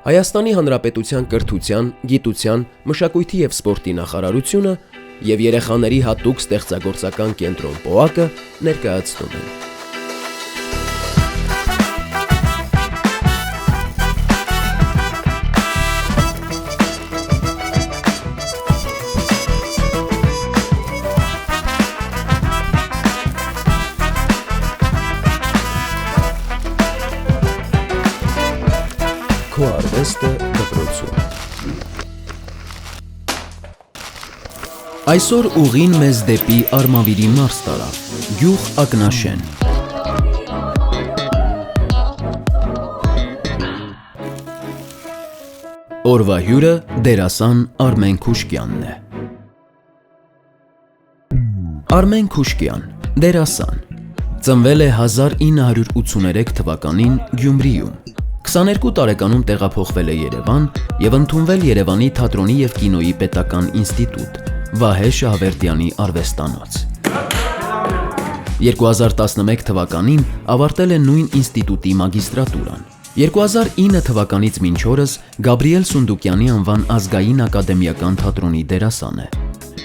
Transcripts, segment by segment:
Հայաստանի Հանրապետության կրթության, գիտության, մշակույթի և սպորտի նախարարությունը և երեխաների հատուկ ստեղծագործական կենտրոն ՊՕԱԿ-ը ներկայացնում են։ Քո արվեստը դպրոցում։ Այսօր ուղին մեզ դեպի Արմավիրի մարզ տարավ, գյուղ Ակնաշեն։ Օրվա հյուրը դերասան Արմեն Քուշկյանն է։ Արմեն Քուշկյան, դերասան, ծնվել է 1983 թվականին Գյումրիում։ 22 տարեկանում տեղափոխվել է Երևան և ընդունվել Երևանի թատրոնի և կինոյի պետական ինստիտուտ, Վահե Շահվերդյանի արվեստանոց։ 2011 թվականին ավարտել է նույն ինստիտուտի մագիստրատուրան։ 2009 թվականից մինչ օրս Գաբրիել Սունդուկյանի անվան ազգային ակադեմիական թատրոնի դերասան է։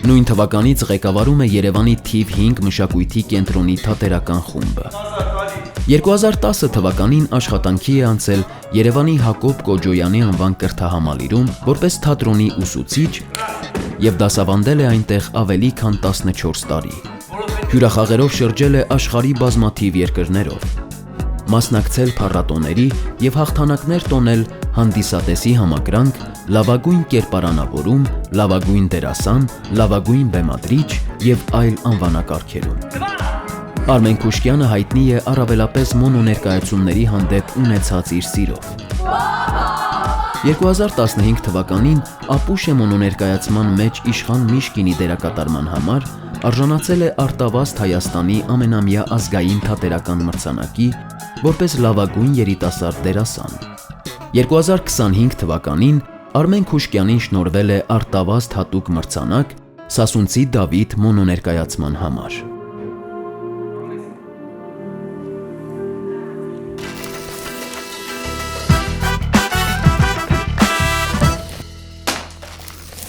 Նույն թվականից ղեկավարում է Երևանի թիվ 5 մշակույթի կենտրոնի թատերական խումբը։ 2010 թվականին աշխատանքի է անցել Երևանի Հակոբ Կոջոյանի անվան կրթահամալիրում որպես թատրոնի ուսուցիչ և դասավանդել է այնտեղ ավելի քան 14 տարի։ Հյուրախաղերով շրջել է աշխարհի բազմաթիվ երկրներով, մասնակցել փառատոների և հաղթանակներ տոնել հանդիսատեսի համակրանք, լավագույն կերպարանավորում, լավագույն դերասան, լավագույն բեմադրիչ և այլ անվանակարգերում։ Արմեն Քուշկյանը հայտնի է առավելապես մոնոներկայացումների հանդեպ ունեցած իր սիրով։ 2015 թվականին Ապուշե մոնոներկայացման մեջ Իշխան Միշկինի դերակատարման համար արժանացել է Արտավազդ Հայաստանի ամենամյա ազգային թատերական մրցանակի որպես լավագույն երիտասարդ դերասան։ 2025 թվականին Արմեն Քուշկյանին շնորհվել է Արտավազդ հատուկ մրցանակ Սասունցի Դավիթ մոնոներկայացման համար։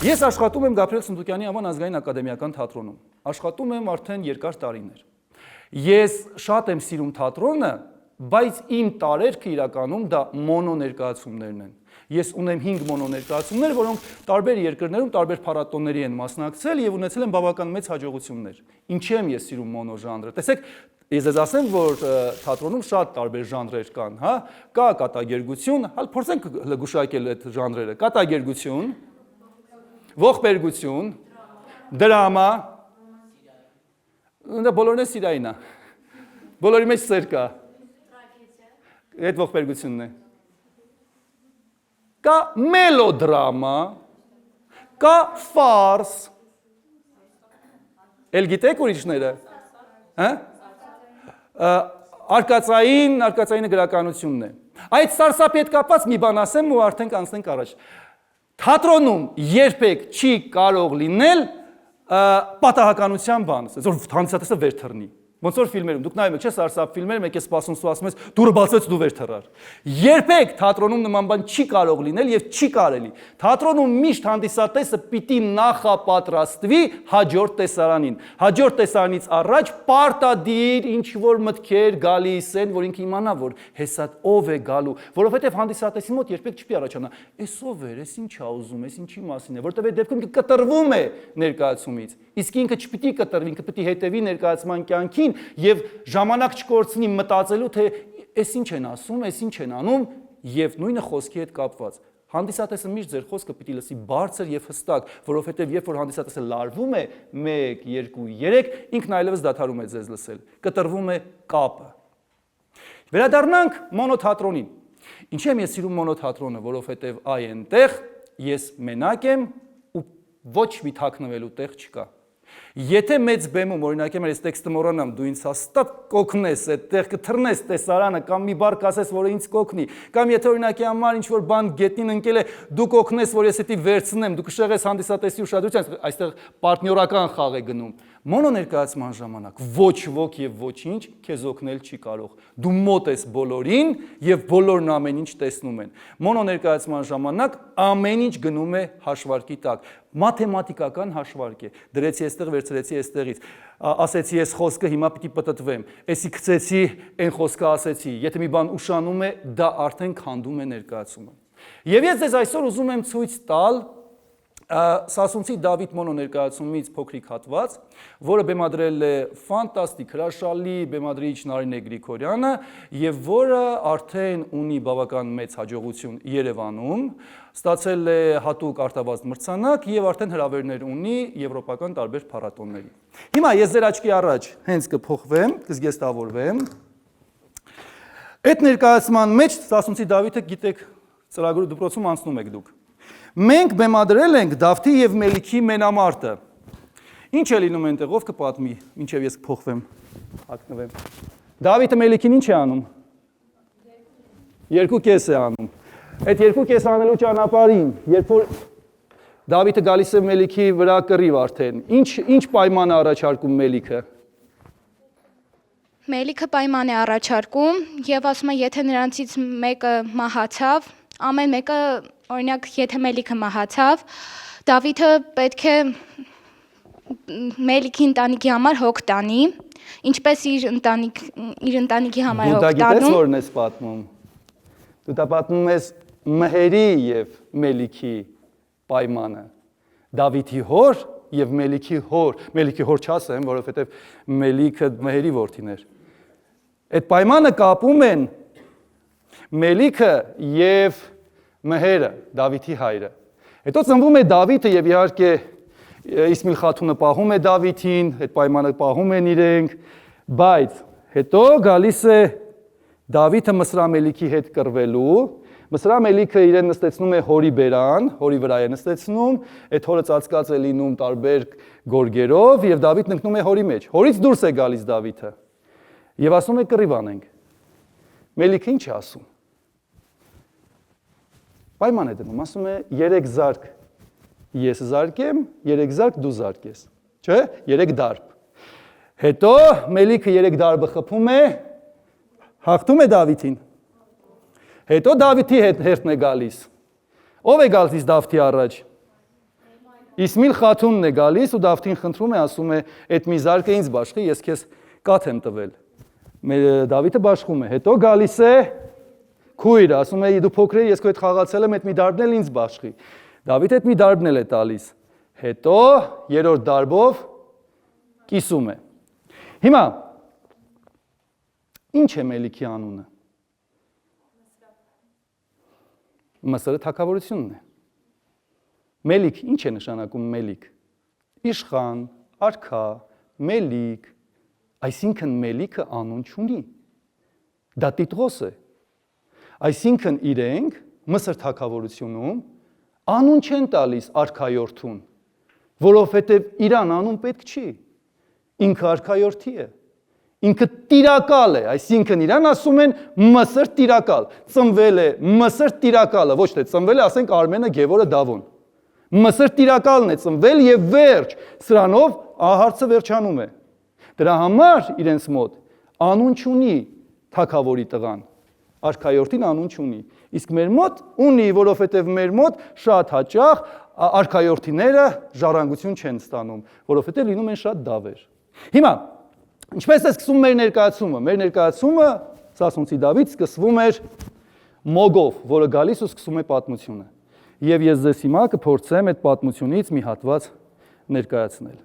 Ես աշխատում եմ Գաբրիել Սունդուկյանի անվան ազգային ակադեմիական թատրոնում։ Աշխատում եմ արդեն երկար տարիներ։ Ես շատ եմ սիրում թատրոնը, բայց իմ տարերքը իրականում դա մոնոներկայացումներն են։ Ես ունեմ 5 մոնոներկայացումներ, որոնք տարբեր երկրներում տարբեր փառատոների են մասնակցել եւ ունեցել են բավական մեծ հաջողություններ։ Ինչի եմ ես սիրում մոնո ժանրը։ Տեսեք, ես ձեզ ասեմ, որ թատրոնում շատ տարբեր ժանրեր կան, հա։ Կա կատակերգություն, հəl փորձենք գուշակել այդ ժանրերը։ Կատակերգություն, ողբերգություն, դրամա, դա բոլորն է սիրային է, բոլորի մեջ սեր կա, այդ ողբերգությունն է, կա մելոդրամա, կա ֆարս, էլ գիտեք ուրիշները, արկածային գրականությունն է, այդ սարսափի հետ կապված մի բան ասեմ ու արդեն կանցնենք առաջ։ Թատրոնում երբեք չի կարող լինել պատահականության բան, որ հանդիսատեսը վեր թռնի։ Ոնց որ ֆիլմերում, դուք նայում եք, չէ՞, սարսափ ֆիլմերում եք, սպասում ու ասում ես, դուրը բացվեց, դու վեր թռար։ Երբեք թատրոնում նման բան չի կարող լինել եւ չի կարելի։ Թատրոնում միշտ հանդիսատեսը պիտի նախապատրաստվի հաջորդ տեսարանին։ Հաջորդ տեսարանից առաջ պարտադիր ինչ որ մտքեր գալիս են, որ ինքը իմանա, որ հեսա ով է գալու, որովհետեւ հանդիսատեսի մոտ երբեք չպիտի առաջանա։ Էս ով է, էս ինչ է ուզում, էս ինչի մասին է, որովհետեւ այդ դեպքում կտրվում է ներկայացումից։ Իսկ ինքը չպիտի կտրվի, ինքը պիտի հետևի ներկայացման կյանքին եւ ժամանակ չկորցնի մտածելու թե էս ինչ են ասում, էս ինչ են անում եւ նույնը խոսքի հետ կապված։ Հանդիսատեսը միշտ ձեր խոսքը պիտի լսի բարձր եւ հստակ, որովհետեւ երբ որ հանդիսատեսը լարվում է 1, 2, 3, ինքն այլևս դադարում է ձեզ լսել, կտրվում է կապը։ Վերադառնանք մոնոթատրոնին։ Ինչի եմ ես սիրում մոնոթատրոնը, որովհետեւ այնտեղ ես մենակ եմ ու ոչ մի թաքնվելու տեղ չկա։ Եթե մեծ բեմում, օրինակ եմ այս տեքստը մոռանամ, դու ինձ հաստատ կօգնես, այդտեղ կթռնես տեսարանը կամ մի բառ կասես, որը ինձ կօգնի, կամ եթե օրինակի համար ինչ որ բան գետնին ընկել է, դու կօգնես, որ ես դա վերցնեմ, դու կշեղես հանդիսատեսի ուշադրության, այստեղ պարտներական խաղ է գնում։ Մոնո ներկայացման ժամանակ ոչ ոք եւ ոչինչ քեզ օգնել չի կարող։ Դու մոտ ես բոլորին եւ բոլորն ամեն ինչ տեսնում են։ Մոնո ներկայացման ժամանակ ամեն ինչ գնում է հաշվարկի տակ։ Մաթեմատիկական հաշվարկ է։ Դրեցի այստեղ, վերցրեցի այստեղից։ Ասեցի ես խոսքը, հիմա պիտի պտտվեմ։ Էսի գցեցի, այն խոսքը ասեցի։ Եթե մի բան ուշանում է, դա արդեն քանդում է ներկայացումը։ Եվ ես ձեզ այսօր ուզում եմ ցույց տալ Սասունցի Դավիթ մոնո ներկայացումից փոքրիկ հատված, որը բեմադրել է ֆանտաստիկ հրաշալի բեմադրիչ Նարինե Գրիգորյանը եւ որը արդեն ունի բավական մեծ հաջողություն Երևանում, ստացել է հատուկ արտավազդ մրցանակ եւ արդեն հրավերներ ունի եվրոպական տարբեր փառատոների։ Հիմա ես ձեր աչքի առաջ հենց կփոխվեմ, կզգեստավորվեմ։ Այդ ներկայացման մեջ Սասունցի Դավիթը գիտեք ծրագրու դպրոցում անցնում եք դուք։ Մենք բեմադրել ենք Դավթի եւ Մելիքի մենամարտը։ Ինչ է լինում այնտեղով կպատմի, ինչեւ ես կփոխվեմ, հագնվեմ։ Դավիթը Մելիքին ինչ է անում։ 2.5 է անում։ Այդ 2.5 անելու ճանապարհին, երբ որ Դավիթը գալիս է Մելիքի վրա կռիվ արդեն, ինչ պայման է առաջարկում Մելիքը։ Մելիքը պայման է առաջարկում եւ ասում է, եթե նրանցից մեկը մահացավ, ամեն մեկը օրինակ, եթե Մելիքը մահացավ, Դավիթը պետք է Մելիքի ընտանիքի համար հոգ տանի, ինչպես իր ընտանիքի համար հոգ տանում։ Դու դա գիտես որն ես պատմում։ Դու դա պատմում ես Մհերի եւ Մելիքի պայմանը։ Դավիթի հոր եւ Մելիքի հոր։ Մելիքի հոր չասեմ, որովհետեւ Մելիքը Մհերի որդին էր։ Այդ պայմանը կապում են Մելիքը եւ Մհերը, Դավիթի հայրը։ Հետո ծնվում է Դավիթը եւ իհարկե Իսմիլ խաթունը պահում է Դավիթին, այդ պայմանը պահում են իրենք, բայց հետո գալիս է Դավիթը Մսրամելիքի հետ կռվելու, Մսրամելիքը իրեն նստեցնում է հորի բերան, հորի վրա է նստեցնում, այդ հորը ծածկած է լինում տարբեր գորգերով եւ Դավիթն ընկնում է հորի մեջ։ Հորից դուրս է գալիս Դավիթը։ Եվ ասում է կռիվ անենք։ Մելիքը ինչ է ասում։ Պայման է դնում, ասում է 3 զարկ ես զարկեմ, 3 զարկ դու զարկես, չէ, 3 դարբ։ Հետո Մելիքը 3 դարբը խփում է, հաղթում է Դավիթին։ Հետո Դավիթի հերթն է գալիս։ Ով է գալիս Դավթի առաջ։ Իսմիլ խաթունն է գալիս ու Դավթին խնդրում է, ասում է, այդ մի զարկը ինձ բաշխի, ես քեզ կաթ եմ տվել։ Դավիթը բաշխում է, հետո գալիս է քույրը, ասում է դու փոքր ես քո հետ խաղացել եմ, այդ մի դարբն էլ ինձ բաշխի։ Դավիթը այդ մի դարբն էլ է տալիս։ Հետո երրորդ դարբով կիսում է։ Հիմա ինչ է Մելիքի անունը։ Մսրը թագավորությունն է։ Մելիք ինչ է նշանակում Մելիք։ Իշխան, արքա, Մելիք, այսինքն Մելիքը անուն չունի։ Դա տիտղոս է։ Այսինքն իրենք Մսր թագավորությունում անուն չեն տալիս արքայորդուն, որովհետև իրան անուն պետք չի։ Ինքը արքայորդի է։ Ինքը տիրակալ է, այսինքն իրան ասում են Մսր տիրակալ։ Ծնվել է Մսր տիրակալը, ոչ թե ծնվել է, ասենք Արմենը Գևորը Դավոն։ Մսր տիրակալն է ծնվել եւ վերջ, սրանով հարցը վերջանում է։ Դրա համար իրենց մոտ անուն չունի թագավորի տղան, արքայորդին անուն չունի։ Իսկ մեր մոտ ունի, որովհետև մեր մոտ շատ հաճախ արքայորդիները ժառանգություն չեն ստանում, որովհետև լինում են շատ դավեր։ Հիմա, ինչպես է սկսվում մեր ներկայացումը։ Մեր ներկայացումը Սասունցի Դավիթ սկսվում էր մոգով, որը գալիս ու սկսում է պատմությունը։ Եվ ես ձեզ հիմա կփորձեմ այդ պատմությունից մի հատված ներկայացնել։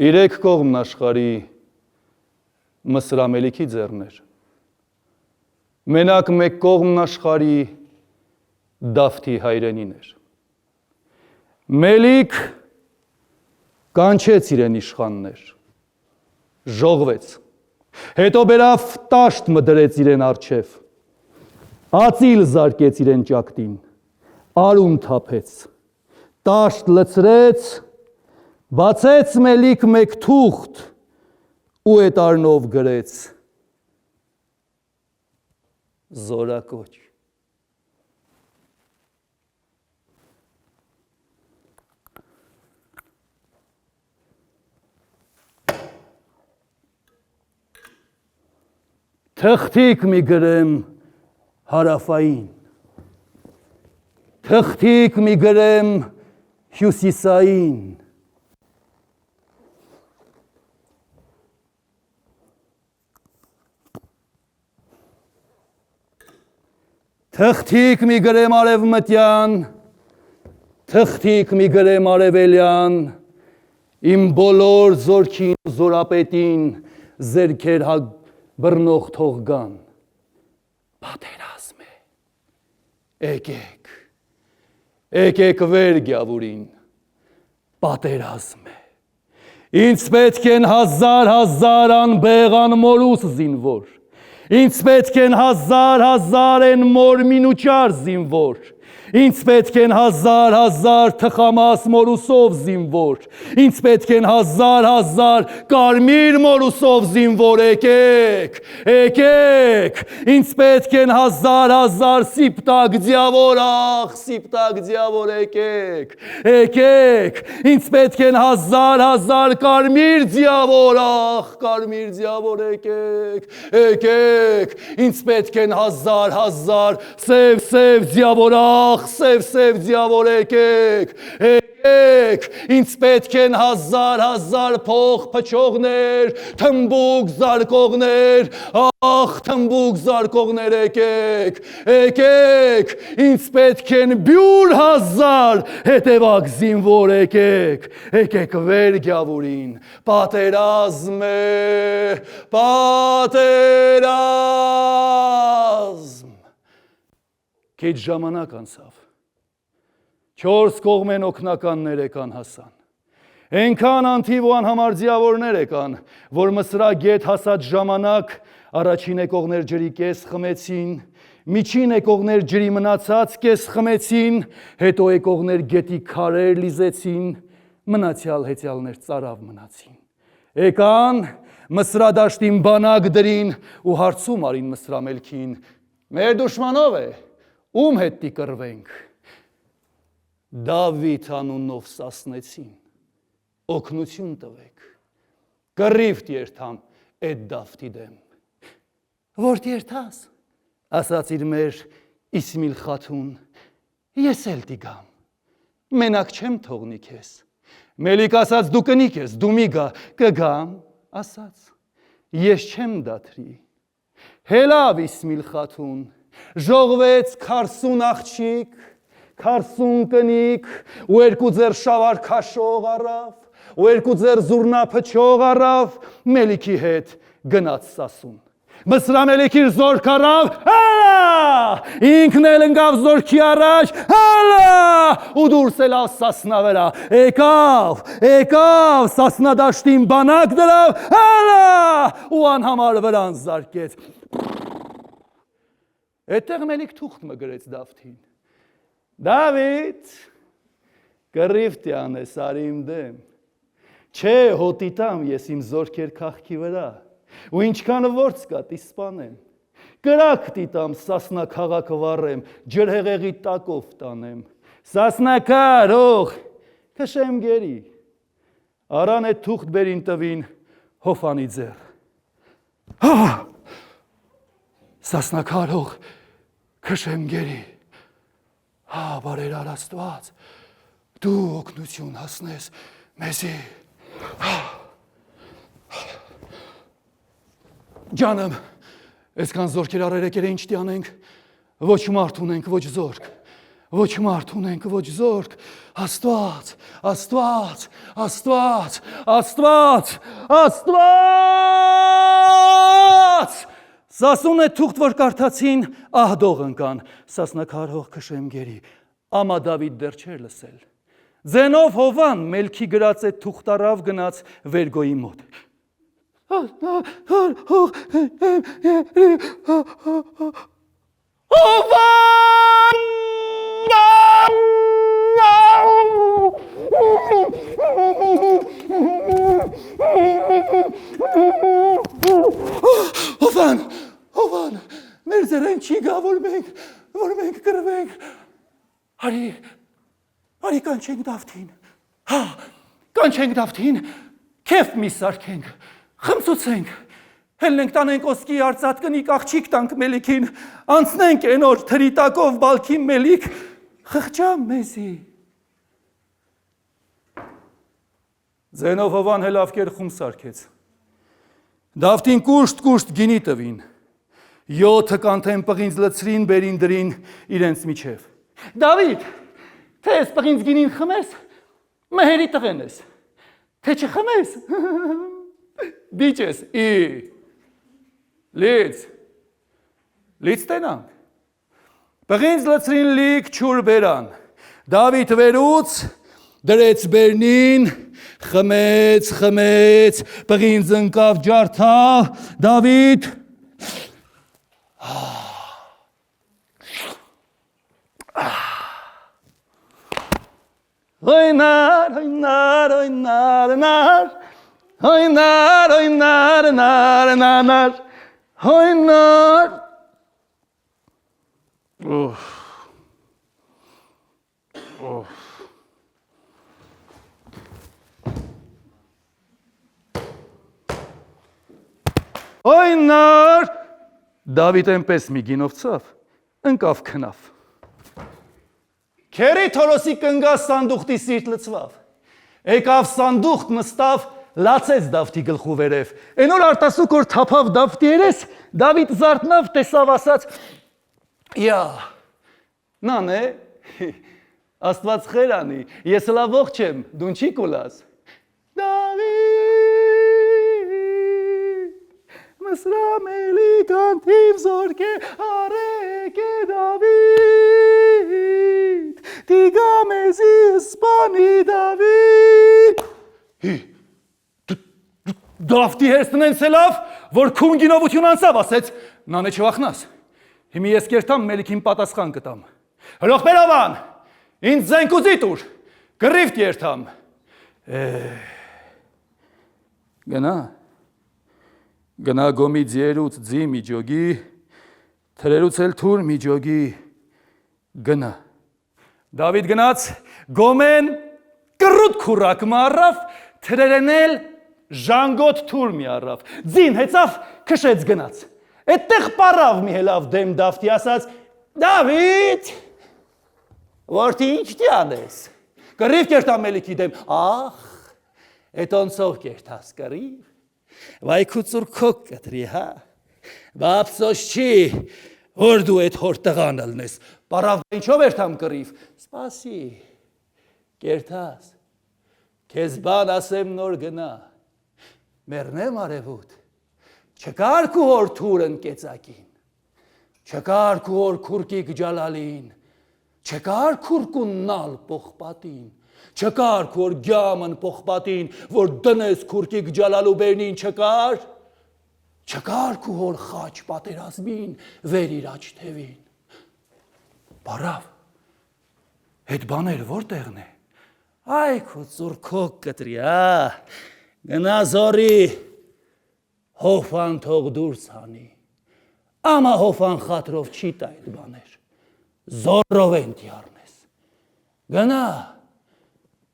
Իրեք կողմն աշխարհի Մսրամելիքի ձեռներ։ Մենակ մեկ կողմն աշխարհի Դավթի հայրենին էր։ Մելիք կանչեց իրեն իշխաններ, ժողվեց, հետո բերավ տաշտ մդրեց իրեն առջև, ածիլ զարկեց իրեն ճակտին, արուն թափեց, տաշտ լցրեց, բացեց Մելիք մեկ թուղթ ու այդ արնով գրեց զորակոչ։ Թղթիկ մի գրեմ հարավային, թղթիկ մի գրեմ հյուսիսային, թղթիկ մի գրեմ արևմտյան, թղթիկ մի գրեմ արևելյան, իմ բոլոր զորքին զորապետին ձեռքեր բռնող թող գան, պատերազմ է, եկեք վեր գյավուրին, պատերազմ է, ինձ պետք են հազար անբեղ անմորուս զինվոր, ինձ պետք են հազար են մոր մինուճար զինվոր, ինձ պետք են հազար թխամաս մորուսով զինվոր, ինձ պետք են հազար կարմիր մորուսով զինվոր, եկեք, ինձ պետք են հազար սիպտակ ձյավոր, սիպտակ ձյավոր, եկեք, ինձ պետք են հազար կարմիր ձյավոր, կարմիր ձյավոր, եկեք, ինձ պետք են հազար սև ձյավոր, սև ձյավոր, եկեք, ինձ պետք են հազար փող փչողներ, թմբուկ զարկողներ, թմբուկ զարկողներ, եկեք, ինձ պետք են բյուր հետևակ զինվոր, եկեք վեր գյավուրին, պատերազմ է, պատերազմ։ Քիչ ժամանակ անցավ, 4 կողմեն օգնականներ եկան հասան, այնքան անթիվ ու անհամար ձիավորներ եկան, որ մսրագետ հասած ժամանակ առաջին եկողներ ջրի կես խմեցին, միջին եկողներ ջրի մնացած կես խմեցին, հետո եկողներ գետի քարեր լիզեցին, մնացյալ հետյալներ ծարավ մնացին, եկան մսրադաշտին բանակ դրին ու հարցում արին մսրամելքին, մեր դուշմանով է, ում հետ տիկրվենք, Դավիթ անունով սասնեցին, օգնություն տվեք, կռիվտ երթամ այդ Դավթի դեմ, որ երթաս, ասաց իր մեր Իսմիլ խաթուն, ես էլ տիգամ, մենակ չեմ թողնի քեզ, Մելիք ասաց դու կնի քեզ, դու մի գա, կգամ, ասաց, ես չեմ դադրի, հելավ Իսմիլ խաթուն, ժողվեց 40 աղջիկ, 40 կնիկ, ու 2 ձեռ շավար քաշող առավ, ու 2 ձեռ զուռնա փչող առավ, Մելիքի հետ գնաց սասուն։ Մսրամելիքի զորք առավ, հալա, ինքն էլ ընկավ զորքի առաջ, հալա, ու դուրս ելավ սասնա վրա, եկավ, սասնադաշտին բանակ դրավ, հալա, ու անհամար վրան զարկեց։ Այդտեղ Մելիք թուղթ մը գրեց Դավթին, Դավիթ, կռիվտ անես արի իմ դեմ, չէ հոտի տամ ես իմ զորքեր քաղքի վրա, ու ինչքան որց կա տիսպանեմ, կրակ տիտամ սասնա քաղաքը վառեմ, ջրհեղեղի տակով տանեմ, սասնա կարող, քշեմ գերի, արան այդ թուղթ բերին տվին հոֆանի ձեռ, սասնա կարող, քշեմ գերի, բարեր Աստված, դու օգնություն հասնես մեզի, ջանım, այսքան զորքեր առեր եկել է ինչ տյանենք, ոչ մարդ ունենք, ոչ զորք, ոչ մարդ ունենք, ոչ զորք, Աստված, Աստված, Աստված, Աստված, Աստված, Սասուն է թուղթ, որ կարդացին, ահդող ընկան, սասնակարհող քշեմ գերի, ամա Դավիթ դեռ չէր լսել։ Ձենով Հովան մելքի գրած է թուղթարավ գնաց Վերգոյի մոտ։ Հովան, մեր ձերեն չի գա, որ մենք կրվենք, արի կանչենք Դավթին, կանչենք Դավթին, կեվ մի սարքենք, խմծուցենք, հելնենք տանենք ոսկի արծատ կնիկ աղջիկ տանք մելիքին, անցնենք ենոր թրիտակով բալքի մելիք, խղճամ մեզի։ Ձենով Հովան հելավ կեր խում սարքեց, Դավթին կուշտ գինի տվին, 7 կանթեն պղինձ լցրին բերին դրին իրենց միջև։ Դավիթ, թե ես պղինձ գինին խմես, մհերի տղեն ես, թե չխմես, դիչ ես, լից տենանք, պղինձ լցրին լիք չուր բերան, Դավիթ վերուց, դրեց բերնին, խմեց, պղինձ ընկավ ջարդավ, Դավիթ, Օյնար, Դավիթ այնպես մի գինով ցավ, ընկավ քնավ։ Քերի Թորոսի կնգա սանդուղտի սիրտ լծվավ, եկավ սանդուղտ նստավ, լացեց Դավթի գլխու վերև, ենոր արտասուկ որ թափավ Դավթի երես, Դավիթ զարթնավ տեսավ ասաց, նան է, Աստված խեր անի, ես լավ ողջ եմ, դուն չի կուլաս, Մսրամելի կանթիվ զորք է, արեք է Դավիթ, տիգա մեզի սպանի Դավիթ։ Դավթի հերստնեն սելավ, որ քուն գինովություն անցավ, ասեց, նանը չվախնաս, հիմի ես կերտամ մելիքին պատասխան կտամ։ Հլող բերավան, ինձ զենքուզի տուր, գրիվտ երթամ։ Գնա գոմի ձերուց ձի միջոգի, թրերուց էլ թուր միջոգի, գնա։ Դավիթ գնաց, գոմեն կռուտ քուրակ մարավ, թրերեն էլ ժանգոտ թուր մի առավ, ձին հեցավ քշեց գնաց, այդտեղ պարավ մի հելավ դեմ Դավթի ասաց, Դավիթ, որդի ինչ դի անես, կռիվ կերտամ մելիքի դեմ, էտոնցով կերտաս կռիվ, Վայքու ծուրքոք կտրի, բապսոս չի, որ դու էդ հոր տղան ալնես, պարավ ինչով երթամ կռիվ, սպասի, կերթաս, կեզ բան ասեմ նոր գնա, մերնեմ արևուտ, չկար կու հոր թուրն կեցակին, չկար կու հոր քուրկիկ ջալալին, չկար քուրկուն նալ պողպատին, չկար քոր գյամն պողպատին, որ դնես քուրկիկ ջալալու բերնին չկար քու հոր խաչ պատերազմին, վեր իր աչթևին։ Բարավ, հետ բաներ որտեղն է, այ քու ծուրքոք կտրի, գնա զորի, հոֆան թող դուրս հանի, ամա հոֆան խատրով չի տա այդ բաներ, զորով են տիարնես,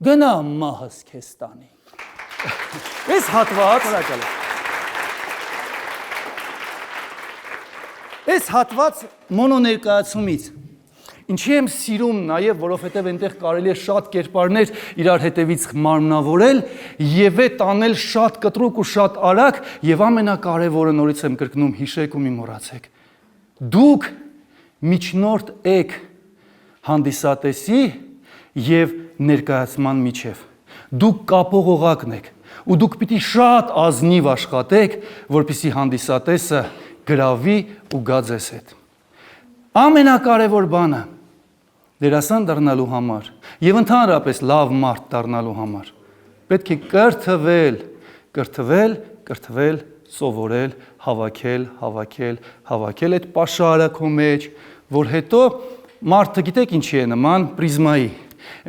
գնա մահս քեզ տանի։ Այս հատված մոնո ներկայացումից ինչի եմ սիրում նաև, որովհետև այնտեղ կարելի է շատ կերպարներ իրար հետևից մարմնավորել եւ է տանել շատ կտրուկ ու շատ արագ եւ ամենակարևորը նորից եմ կրկնում հիշեք ու մի մոռացեք։ Դուք միջնորդ եք հանդիսատեսի եւ ներկայացման միջև։ Դուք կապողողակն եք ու դուք պիտի շատ ազնիվ աշխատեք, որպեսզի հանդիսատեսը գրավի ու գա ձեզ հետ։ Ամենակարևոր բանը դերասան դառնալու համար եւ ընդհանրապես լավ մարդ դառնալու համար պետք է կրթվել, սովորել, հավաքել այդ պաշարը քո մեջ, որ հետո մարդը գիտեք ինչի է նման պրիզմայի,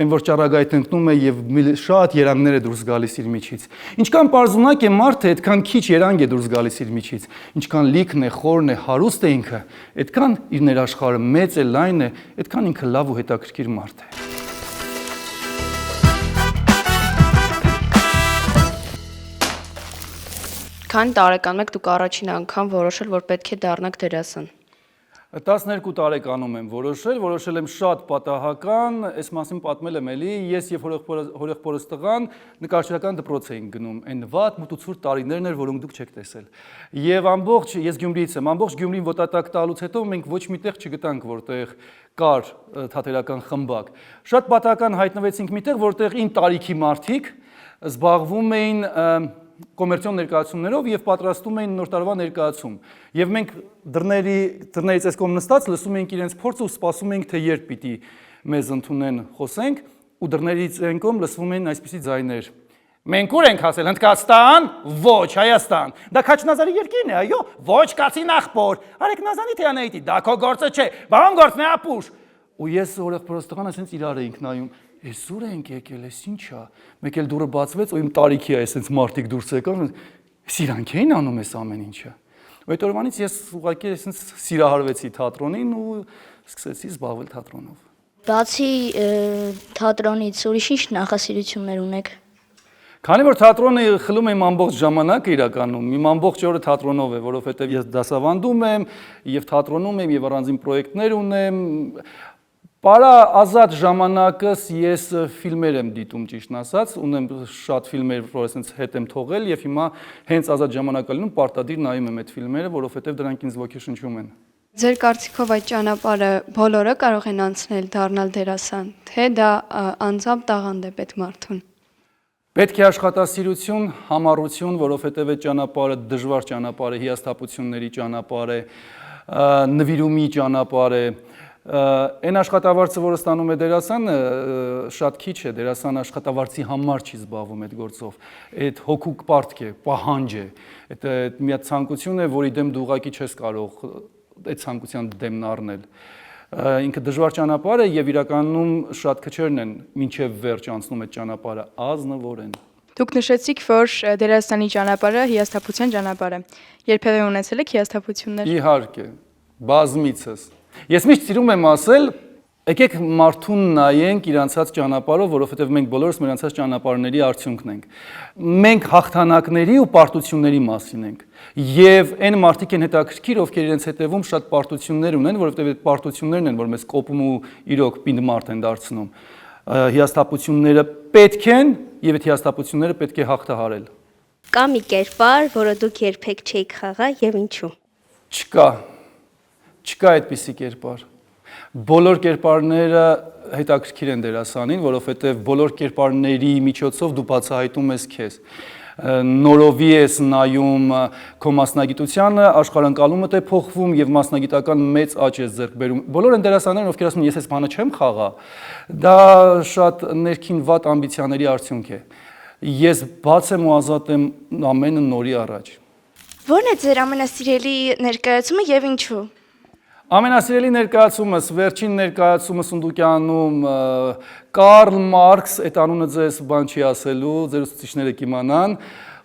այն որ ճառագայթ ընկնում է եւ շատ երանգներ է դուրս գալիս իր միջից։ Ինչքան պարզունակ է մարդը, այդքան քիչ երանգ է դուրս գալիս իր միջից։ Ինչքան լիքն է, խորն է, հարուստ է ինքը, այդքան իր ներաշխարհը մեծ է, լայն է, այդքան ինքը լավ ու հետաքրքիր մարդ է։ Քանի տարեկանում եք դուք առաջին անգամ որոշել, որ պետք է դառնաք դերասան։ 12 տարեկանում եմ որոշել եմ շատ պատահական, այս մասին պատմել եմ էլի, ես եւ հորեղբորս տղան նկարչական դպրոց էինք գնում, այն վատ մտուցուր տարիներն էր, որոնք դուք չեք տեսել։ Եվ ես Գյումրիից եմ, ամբողջ Գյումրին ոտատակ տալուց հետո մենք ոչ մի տեղ չգտանք, որտեղ կար թատերական խմբակ։ Շատ պատահական հայտնվեցինք մի տեղ, որտեղ ին տարիքի մարդիկ զբաղվում էին կոմերցիոն ներկայացումներով եւ պատրաստում էին նոր տարվա ներկայացում։ Եվ մենք դռներից այս կողմ նստած լսում էինք իրենց փորձը ու սպասում էինք թե երբ պիտի մեզ ընդունեն խոսենք ու դռներից այն կողմ լսվում էին այսպիսի ձայներ. Մենք ուր ենք հասել, Հնդկաստան, ոչ, Հայաստան։ Դա Քաչնազարի երկիրն է, այո, ոչ, կացի նախբոր։ Արեք Նազանի Թեանեիթի, դա քո գործը չէ, բան գործն է ապուշ։ Ու ես հորեղբորս տղան այսպես իրար էինք նայում։ Ես ուր ենք եկել, ես ինչ է։ Մեկ էլ դուրը բացվեց, ու իմ տարիքի է, այսպես մարդիկ դուրս եկան, ես իրանք էին անում այս ամեն ինչը։ Ու այդ օրվանից ես ուղղակի այսպես սիրահարվեցի թատրոնին ու սկսեցի զբաղվել թատրոնով։ Բացի թատրոնից ուրիշ ինչ նախասիրություններ ունեք։ Քանի որ թատրոնը խլում եմ ամբողջ ժամանակը իրականում, իմ ամբողջ օրը թատրոնով է, որովհետև ես դասավանդում եմ, եւ թատրոնում եմ, եւ առանձին պրոյեկտներ ունեմ։ Պարա ազատ ժամանակս ես ֆիլմեր եմ դիտում, ճիշտն ասած, ունեմ շատ ֆիլմեր, որ այսպես հետ եմ թողել եւ հիմա հենց ազատ ժամանակալնում պարտադիր նայում եմ այդ ֆիլմերը, որովհետեւ դրանք ինձ ոգեշնչում են։ Ձեր կարծիքով այդ ճանապարհը բոլորը կարող են անցնել դառնալ դերասան, թե դա անձամբ տաղանդ է պետք մարդուն։ Պետք է աշխատասիրություն, համառություն, որովհետև այդ ճանապարհը դժվար ճանապարհ է, հիասթափությունների ճանապարհ է, նվիրումի ճանապարհ է։ Այն աշխատավարձը, որը ստանում է դերասանը, շատ քիչ է, դերասան աշխատավարձի համար չի զբաղվում այդ գործով։ Այդ հոգուկ պարտք է, պահանջ է։ Այդ մի հատ ցանկություն է, որի դեմ դու ուղղակի չես կարող այդ ցանկության դեմն առնել։ Ինքը դժվար ճանապարհ է եւ իրականում շատ քչերն են մինչեւ վերջ անցնում այդ ճանապարհը, ազնվոր են։ Դուք նշեցիք, որ դերասանի ճանապարհը հիասթափության ճանապարհ է։ Երբևէ ունեցել եք հիասթափություններ։ Իհարկե, բազմիցս։ Ես միշտ սիրում եմ ասել, եկեք մարդուն նայենք իր անցած ճանապարհով, որովհետև մենք բոլորս մեր անցած ճանապարհների արդյունքն ենք։ Մենք հաղթանակների ու պարտությունների մասին ենք։ Եվ այն մարդիկ են հետաքրքիր, ովքեր իրենց հետևում շատ պարտություններ ունեն, որովհետև այդ պարտություններն են, որ մեզ կոպում ու իրոք պինդ մարդ են դարձնում։ Հիասթափությունները պետք են, եւ այդ հիասթափությունները պետք է հաղթահարել։ Կա մի կերպար, որը դուք երբեք չեք խաղա եւ ինչու։ Չկա այդպիսի կերպար։ Բոլոր կերպարները հետաքրքիր են դերասանին, որովհետև բոլոր կերպարների միջոցով դու բացահայտում ես քեզ։ Նորովի ես նայում քո մասնագիտությանը, աշխարհընկալումդ է փոխվում եւ մասնագիտական մեծ աճ ես ձեռք բերում։ Բոլոր են դերասաններն, ովքեր ասում են ես այս բանը չեմ խաղա, դա շատ ներքին վատ ամբիցիաների արդյունք է։ Ես բաց եմ ու ազատ եմ ամենը նորի առաջ։ Ո՞րն է ձեր ամենասիրելի ներկայացումը եւ ինչու։ Ամենասիրելի ներկայացումս, վերջին ներկայացումս Սունդուկյանում Կարլ Մարքս, այդ անունը ձեզ բան չի ասելու, ձեր ուսուցիչները կիմանան,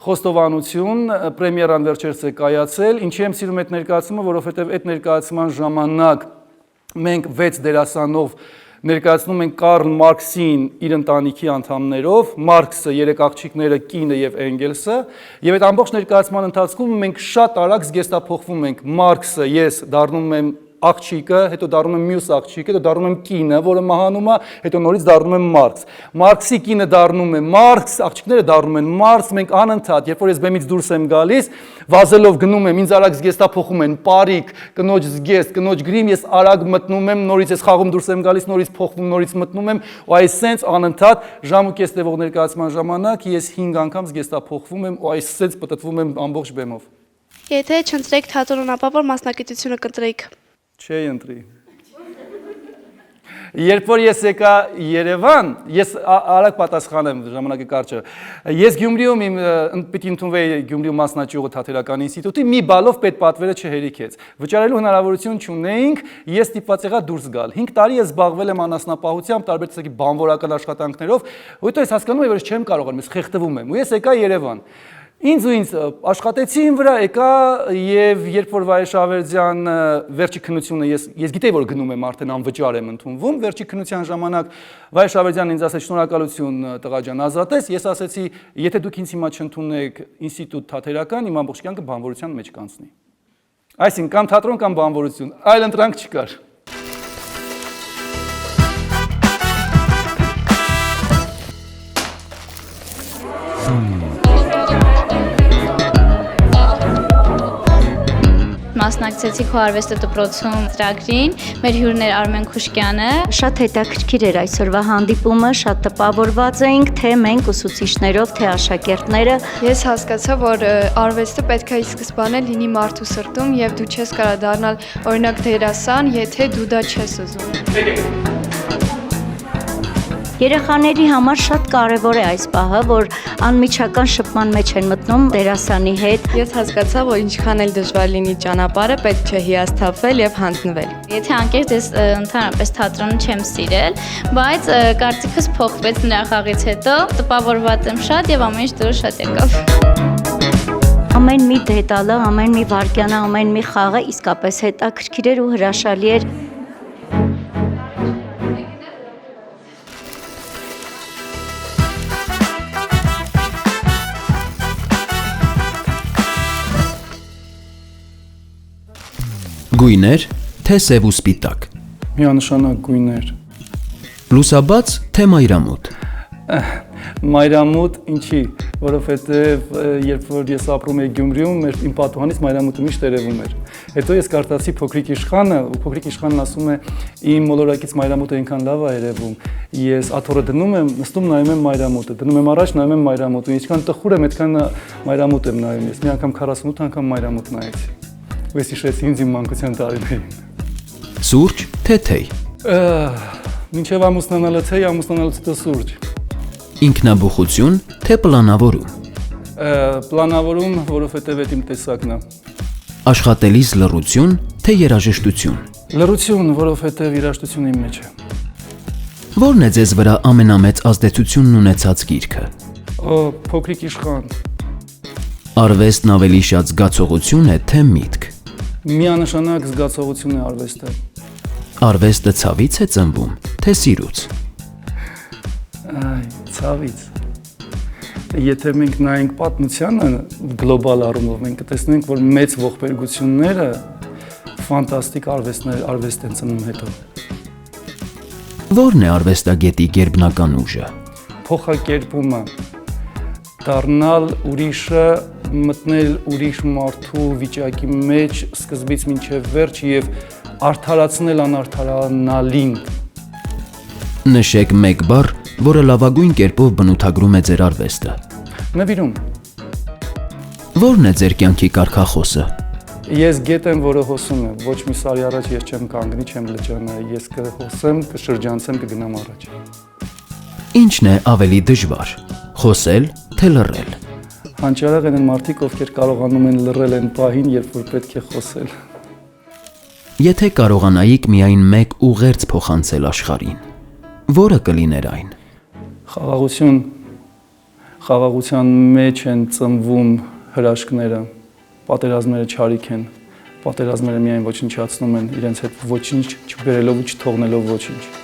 խոստովանություն, պրեմիերան վերջերս է կայացել, ինչի եմ սիրում այդ ներկայացումը, որովհետև այդ ներկայացման ժամանակ մենք 6 դերասանով ներկայացնում ենք Կարլ Մարքսին իր ընտանիքի անդամներով, Մարքսը, 3 աղջիկները, կինը եւ Էնգելսը, եւ այդ ամբողջ ներկայացման ընթացքում մենք շատ արագ զգեստափոխվում ենք։ Մարքսը ես դառնում եմ աղջիկը, հետո դառնում եմ մյուս աղջիկը, հետո դառնում եմ կինը, որը մահանում է, հետո նորից դառնում եմ Մարքս։ Մարքսի կինը դառնում է Մարքս, աղջիկները դառնում են Մարքս, մենք անընդհատ, երբ որ ես բեմից դուրս եմ գալիս, վազելով գնում եմ, ինձ արագ զգեստափոխում են, պարիկ, կնոջ զգեստ, կնոջ գրիմ, ես արագ մտնում եմ, նորից ես խաղում դուրս եմ գալիս, նորից փոխվում, նորից մտնում եմ, ու այս սենց անընդհատ ժամուկես տևող ներկայացման ժամանակ ես 5 անգամ զգեստափոխվում եմ, ու այս սենց պտտվում եմ ամբողջ բեմով։ Եթե չընտրեք թատրոնապատվոր մասնագիտությունը կընտրեիք։ Չէի ընտրի։ Երբ որ ես եկա Երևան, ես արագ պատասխանեմ, ժամանակը կարճ է։ Ես Գյումրիում պիտի ընդունվեի Գյումրիու մասնաճյուղը թատերական ինստիտուտի, մի բալով պետպատվերը չհերիքեց։ Վճարելու հնարավորություն չունեինք, ես ստիպված եղա դուրս գալ։ 5 տարի ես զբաղվել եմ անասնապահությամբ, տարբեր տեսակի բանվորական աշխատանքներով, հետո ես հասկանում եմ, որ ես չեմ կարողանում, ես խեղդվում եմ։ Ու ես եկա Երևան։ Ինձ աշխատեցի իմ վրա, եկա եւ երբ որ Վայեշավերդյան վերջի քննությունը ես գիտեի որ գնում եմ արդեն անվճար եմ ընդունվում, վերջի քննության ժամանակ Վայեշավերդյանն ինձ ասեց շնորհակալություն տղա ջան ազատես, ես ասեցի եթե դուք ինձ հիմա չընդունեք ինստիտուտ թատերական, իմ ամբողջ կյանքը բանվորության մեջ կանցնի։ Այսինքն կամ թատրոն կամ բանվորություն, այլ ընտրանք չկար։ Մասնակցեցի քո արվեստի դպրոցում ծրագրին, մեր հյուրն էր Արմեն Խուշկյանը։ Շատ հետաքրքիր էր այսօրվա հանդիպումը, շատ տպավորված էինք, թե մենք ուսուցիչներով, թե աշակերտները։ Ես հասկացա, որ արվեստը պետք է ի սկզբանե լինի մարդու սրտում եւ դու չես կարող դառնալ օրինակ դերասան, եթե դու դա չես ուզում։ Երեխաների համար շատ կարևոր է այս պահը, որ անմիջական շփման մեջ են մտնում դերասանի հետ։ Ես հասկացա, որ ինչքան էլ դժվար լինի ճանապարհը, պետք չէ հիասթափվել եւ հանձնվել։ Եթե անկեղծ ես ընդհանրապես թատրոնը չեմ սիրել, բայց կարծիքս փոխվեց նրա խաղից հետո, տպավորված եմ շատ եւ ամեն ինչ դուրս շատ եկավ։ Ամեն մի դետալը, ամեն մի վայրկյանը, ամեն մի խաղը իսկապես հետաքրքիր էր ու հրաշալի էր։ Գույներ, թե սև ու սպիտակ։ Միանշանակ գույներ։ Լուսաբաց, թե մայրամուտ։ Մայրամուտ ինչի, որովհետև երբ որ ես ապրում եի Գյումրիում, իմ պատուհանից մայրամուտը միշտ երևում էր։ Հետո ես կարդացի Փոքրիկ իշխանը, ու Փոքրիկ իշխանն ասում է իմ մոլորակից մայրամուտը այնքան լավ է երևում։ Ես աթոռը դնում եմ, նստում նայում եմ մայրամուտը, դնում եմ առաջ նայում եմ մայրամուտը, ինչքան տխուր եմ, այդքան մայրամուտ եմ նայում ես։ Մի անգամ 48 անգամ մայրամուտ նայեցի։ Ես հիշեցի ինձ իմ մանկության տարիներին։ Սուրճ, թե թեյ։ Մինչև ամուսնանալը թեյ, ամուսնանալուց հետո սուրճ։ Ինքնաբուխություն, թե պլանավորում։ Պլանավորում, որովհետև այդ իմ տեսակն է։ Աշխատելիս լռություն, թե երաժշտություն։ Լռություն, որովհետև երաժշտությունը իմ մեջ է։ Որն է ձեզ վրա ամենամեծ ազդեցությունն ունեցած գիրքը։ Փոքրիկ իշխան։ Արվեստն ավելի շատ զգացողություն է, թե միտք։ Միանշանակ զգացողություն է արվեստը։ Արվեստը ցավից է ծնվում, թե սիրուց։ Ցավից։ Եթե մենք նայենք պատմությանը գլոբալ առումով, մենք կտեսնենք, որ մեծ ողբերգությունները ֆանտաստիկ արվեստ են ծնում հետո։ Որն է արվեստագետի գերբնական ուժը։ Փոխակերպումը, դառնալ ուրիշը, մտնել ուրիշ մարդու վիճակի մեջ սկզբից մինչև վերջ եւ արդարացնել անարդարանալին։ Նշեք մեկ բառ, որը լավագույն կերպով բնութագրում է ձեր արվեստը։ Նվիրում։ Որն է ձեր կյանքի կարգախոսը։ Ես գետ եմ, որը հոսում է, ոչ մի սարի առաջ ես չեմ կանգնի, չեմ լճանա, ես կհոսեմ, կշրջանցեմ, կգնամ առաջ։ Ինչն է ավելի դժվար՝ խոսել, թե լռել։ Հանճարեղ են մարդիկ, ովքեր կարողանում են լռել այն պահին, երբ որ պետք է խոսել։ Եթե կարողանայիք միայն մեկ ուղերձ փոխանցել աշխարհին, որը կլիներ այն։ Խաղաղություն, խաղաղության մեջ են ծնվում հրաշքները, պատերազմները չարիք են, պատերազմները միայն ոչնչացնում են, իրենց հետ ոչինչ չբերելով ու չթողնելով ոչինչ։